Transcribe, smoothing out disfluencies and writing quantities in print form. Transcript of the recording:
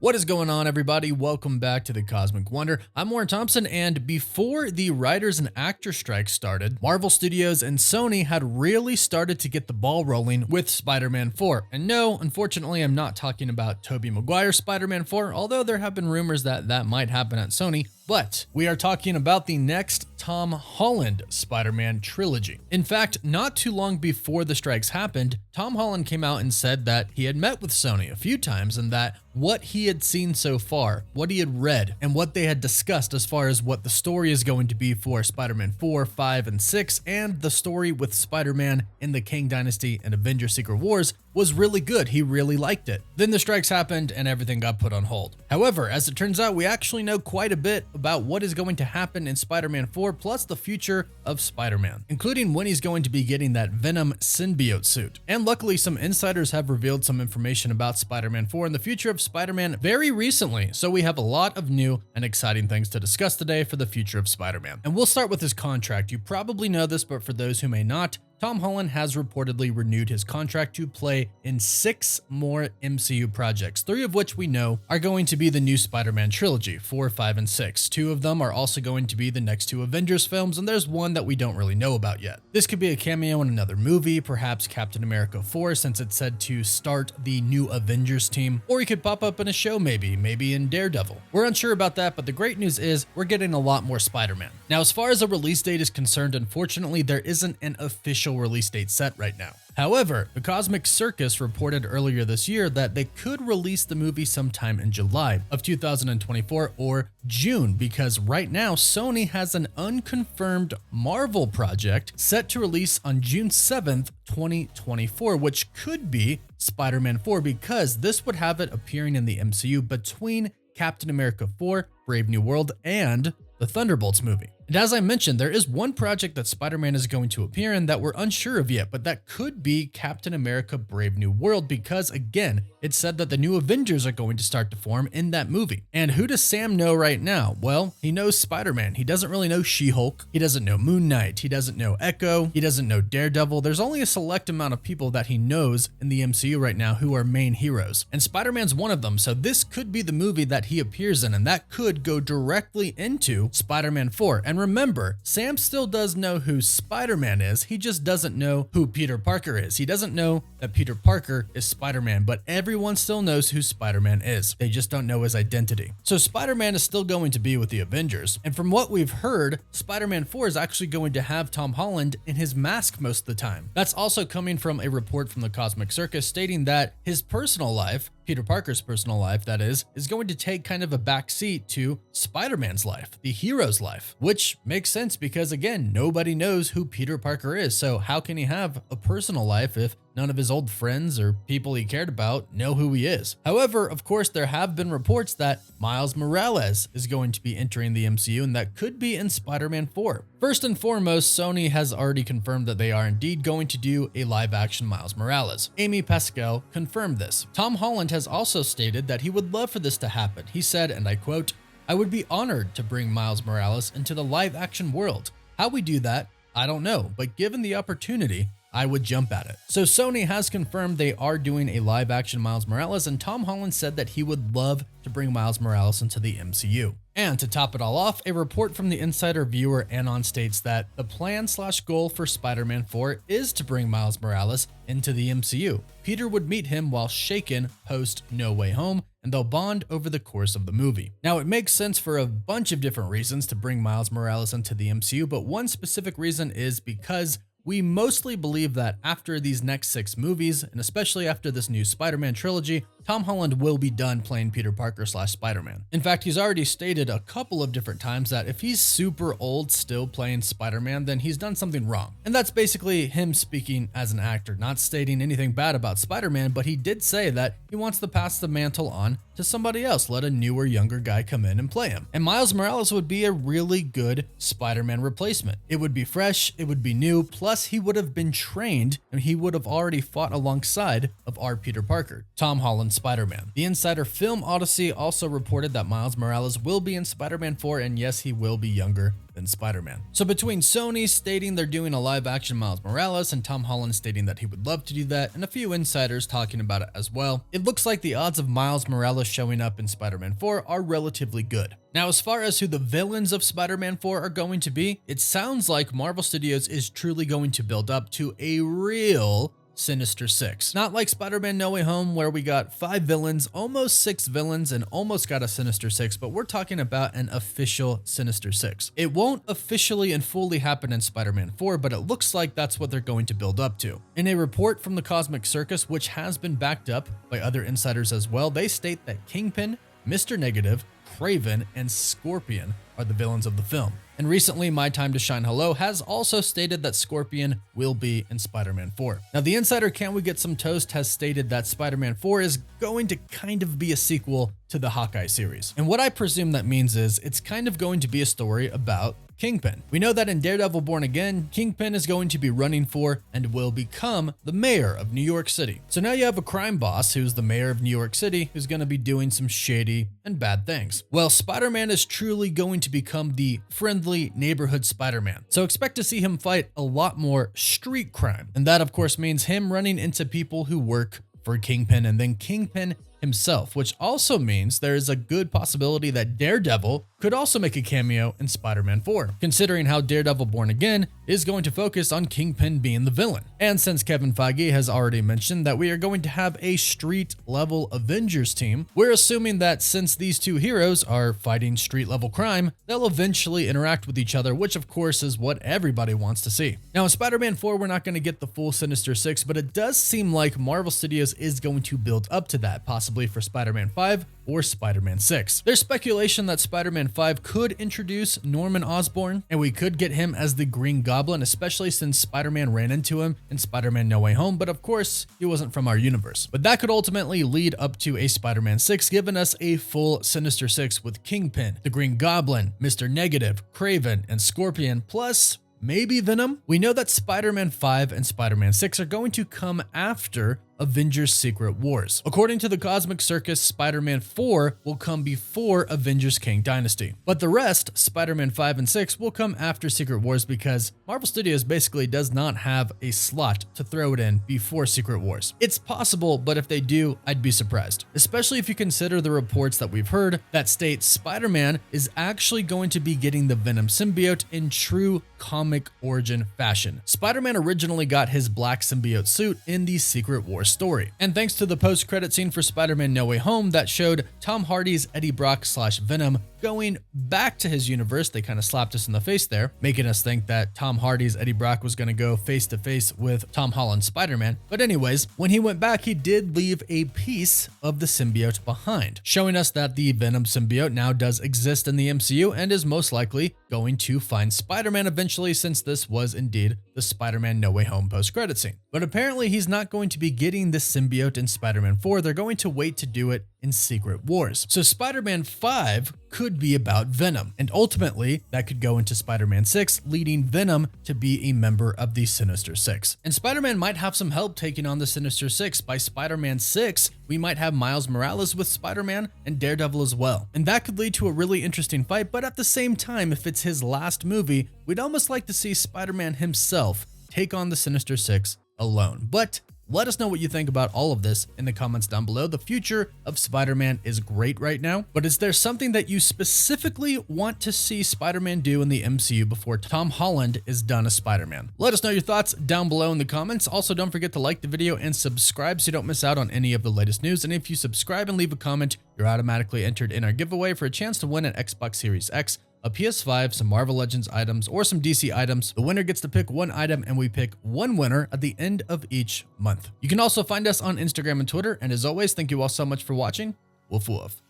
What is going on, everybody? Welcome back to the Cosmic Wonder. I'm Warren Thompson, and before the writers and actor strike started, Marvel Studios and Sony had really started to get the ball rolling with Spider-Man 4. And no, unfortunately, I'm not talking about Tobey Maguire's Spider-Man 4, although there have been rumors that that might happen at Sony. But we are talking about the next Tom Holland Spider-Man trilogy. In fact, not too long before the strikes happened, Tom Holland came out and said that he had met with Sony a few times and that what he had seen so far, what he had read, and what they had discussed as far as what the story is going to be for Spider-Man 4, 5, and 6, and the story with Spider-Man in the Kang Dynasty and Avengers Secret Wars was really good. He really liked it. Then the strikes happened and everything got put on hold. However, as it turns out, we actually know quite a bit about what is going to happen in Spider-Man 4, plus the future of Spider-Man, including when he's going to be getting that Venom symbiote suit. And luckily, some insiders have revealed some information about Spider-Man 4 and the future of Spider-Man very recently, so we have a lot of new and exciting things to discuss today for the future of Spider-Man. And we'll start with his contract. You probably know this, but for those who may not, Tom Holland has reportedly renewed his contract to play in 6 more MCU projects, 3 of which we know are going to be the new Spider-Man trilogy, 4, 5, and 6. 2 of them are also going to be the next 2 Avengers films, and there's one that we don't really know about yet. This could be a cameo in another movie, perhaps Captain America 4, since it's said to start the new Avengers team, or he could pop up in a show maybe in Daredevil. We're unsure about that, but the great news is we're getting a lot more Spider-Man. Now, as far as a release date is concerned, unfortunately, there isn't an official release date set right now. However, the Cosmic Circus reported earlier this year that they could release the movie sometime in July of 2024 or June, because right now Sony has an unconfirmed Marvel project set to release on June 7th, 2024, which could be Spider-Man 4, because this would have it appearing in the MCU between Captain America 4, Brave New World, and the Thunderbolts movie. And as I mentioned, there is one project that Spider-Man is going to appear in that we're unsure of yet, but that could be Captain America Brave New World, because again, it's said that the new Avengers are going to start to form in that movie. And who does Sam know right now? Well, he knows Spider-Man. He doesn't really know She-Hulk. He doesn't know Moon Knight. He doesn't know Echo. He doesn't know Daredevil. There's only a select amount of people that he knows in the MCU right now who are main heroes. And Spider-Man's one of them, so this could be the movie that he appears in, and that could go directly into Spider-Man 4. And remember, Sam still does know who Spider-Man is, he just doesn't know who Peter Parker is. He doesn't know that Peter Parker is Spider-Man, but everyone still knows who Spider-Man is. They just don't know his identity. So Spider-Man is still going to be with the Avengers, and from what we've heard, Spider-Man 4 is actually going to have Tom Holland in his mask most of the time. That's also coming from a report from the Cosmic Circus stating that his personal life, Peter Parker's personal life, that is going to take kind of a backseat to Spider-Man's life, the hero's life, which makes sense because, again, nobody knows who Peter Parker is. So how can he have a personal life if none of his old friends or people he cared about know who he is? However, of course, there have been reports that Miles Morales is going to be entering the MCU, and that could be in Spider-Man 4. First and foremost, Sony has already confirmed that they are indeed going to do a live-action Miles Morales. Amy Pascal confirmed this. Tom Holland has also stated that he would love for this to happen. He said, and I quote, "I would be honored to bring Miles Morales into the live-action world. How we do that, I don't know, but given the opportunity, I would jump at it." So Sony has confirmed they are doing a live-action Miles Morales, and Tom Holland said that he would love to bring Miles Morales into the MCU. And to top it all off, a report from the insider viewer Anon states that the plan/goal for Spider-Man 4 is to bring Miles Morales into the MCU. Peter would meet him while shaken post No Way Home, and they'll bond over the course of the movie. Now, it makes sense for a bunch of different reasons to bring Miles Morales into the MCU, but one specific reason is because we mostly believe that after these next 6 movies, and especially after this new Spider-Man trilogy, Tom Holland will be done playing Peter Parker/Spider-Man. In fact, he's already stated a couple of different times that if he's super old still playing Spider-Man, then he's done something wrong. And that's basically him speaking as an actor, not stating anything bad about Spider-Man, but he did say that he wants to pass the mantle on to somebody else, let a newer, younger guy come in and play him. And Miles Morales would be a really good Spider-Man replacement. It would be fresh, it would be new, plus he would have been trained and he would have already fought alongside of our Peter Parker. Tom Holland Holland Spider-Man. The insider Film Odyssey also reported that Miles Morales will be in Spider-Man 4, and yes, he will be younger than Spider-Man. So between Sony stating they're doing a live-action Miles Morales and Tom Holland stating that he would love to do that, and a few insiders talking about it as well, it looks like the odds of Miles Morales showing up in Spider-Man 4 are relatively good. Now, as far as who the villains of Spider-Man 4 are going to be, it sounds like Marvel Studios is truly going to build up to a real Sinister Six. Not like Spider-Man No Way Home, where we got 5 villains, almost 6 villains, and almost got a Sinister Six, but we're talking about an official Sinister Six. It won't officially and fully happen in Spider-Man 4, but it looks like that's what they're going to build up to. In a report from the Cosmic Circus, which has been backed up by other insiders as well, they state that Kingpin, Mr. Negative, Kraven, and Scorpion are the villains of the film. And recently, My Time to Shine Hello has also stated that Scorpion will be in Spider-Man 4. Now, the insider Can We Get Some Toast has stated that Spider-Man 4 is going to kind of be a sequel to the Hawkeye series. And what I presume that means is it's kind of going to be a story about Kingpin. We know that in Daredevil Born Again, Kingpin is going to be running for and will become the mayor of New York City. So now you have a crime boss who's the mayor of New York City who's going to be doing some shady and bad things. Well, Spider-Man is truly going to become the friendly neighborhood Spider-Man. So expect to see him fight a lot more street crime. And that of course means him running into people who work for Kingpin and then Kingpin himself, which also means there is a good possibility that Daredevil could also make a cameo in Spider-Man 4, considering how Daredevil Born Again is going to focus on Kingpin being the villain. And since Kevin Feige has already mentioned that we are going to have a street-level Avengers team, we're assuming that since these two heroes are fighting street-level crime, they'll eventually interact with each other, which of course is what everybody wants to see. Now in Spider-Man 4, we're not going to get the full Sinister Six, but it does seem like Marvel Studios is going to build up to that, possibly for Spider-Man 5 or Spider-Man 6. There's speculation that Spider-Man 5 could introduce Norman Osborn, and we could get him as the Green Goblin, especially since Spider-Man ran into him in Spider-Man No Way Home, but of course, he wasn't from our universe. But that could ultimately lead up to a Spider-Man 6, giving us a full Sinister Six with Kingpin, the Green Goblin, Mr. Negative, Kraven, and Scorpion, plus maybe Venom. We know that Spider-Man 5 and Spider-Man 6 are going to come after Avengers Secret Wars. According to the Cosmic Circus, Spider-Man 4 will come before Avengers Kang Dynasty. But the rest, Spider-Man 5 and 6, will come after Secret Wars because Marvel Studios basically does not have a slot to throw it in before Secret Wars. It's possible, but if they do, I'd be surprised. Especially if you consider the reports that we've heard that state Spider-Man is actually going to be getting the Venom symbiote in true comic origin fashion. Spider-Man originally got his black symbiote suit in the Secret Wars story. And thanks to the post-credit scene for Spider-Man No Way Home that showed Tom Hardy's Eddie Brock / Venom going back to his universe, they kind of slapped us in the face there, making us think that Tom Hardy's Eddie Brock was going to go face to face with Tom Holland's Spider-Man. But anyways, when he went back, he did leave a piece of the symbiote behind, showing us that the Venom symbiote now does exist in the MCU and is most likely going to find Spider-Man eventually, since this was indeed the Spider-Man No Way Home post-credit scene. But apparently he's not going to be getting this symbiote in Spider-Man 4. They're going to wait to do it in Secret Wars. So Spider-Man 5 could be about Venom, and ultimately that could go into Spider-Man 6, leading Venom to be a member of the Sinister Six. And Spider-Man might have some help taking on the Sinister Six. By Spider-Man 6, we might have Miles Morales with Spider-Man and Daredevil as well. And that could lead to a really interesting fight, but at the same time, if it's his last movie, we'd almost like to see Spider-Man himself take on the Sinister Six alone. But let us know what you think about all of this in the comments down below. The future of Spider-Man is great right now, but is there something that you specifically want to see Spider-Man do in the MCU before Tom Holland is done as Spider-Man? Let us know your thoughts down below in the comments. Also, don't forget to like the video and subscribe so you don't miss out on any of the latest news. And if you subscribe and leave a comment, you're automatically entered in our giveaway for a chance to win an Xbox Series X, a PS5, some Marvel Legends items, or some DC items. The winner gets to pick one item, and we pick one winner at the end of each month. You can also find us on Instagram and Twitter, and as always, thank you all so much for watching. Woof woof.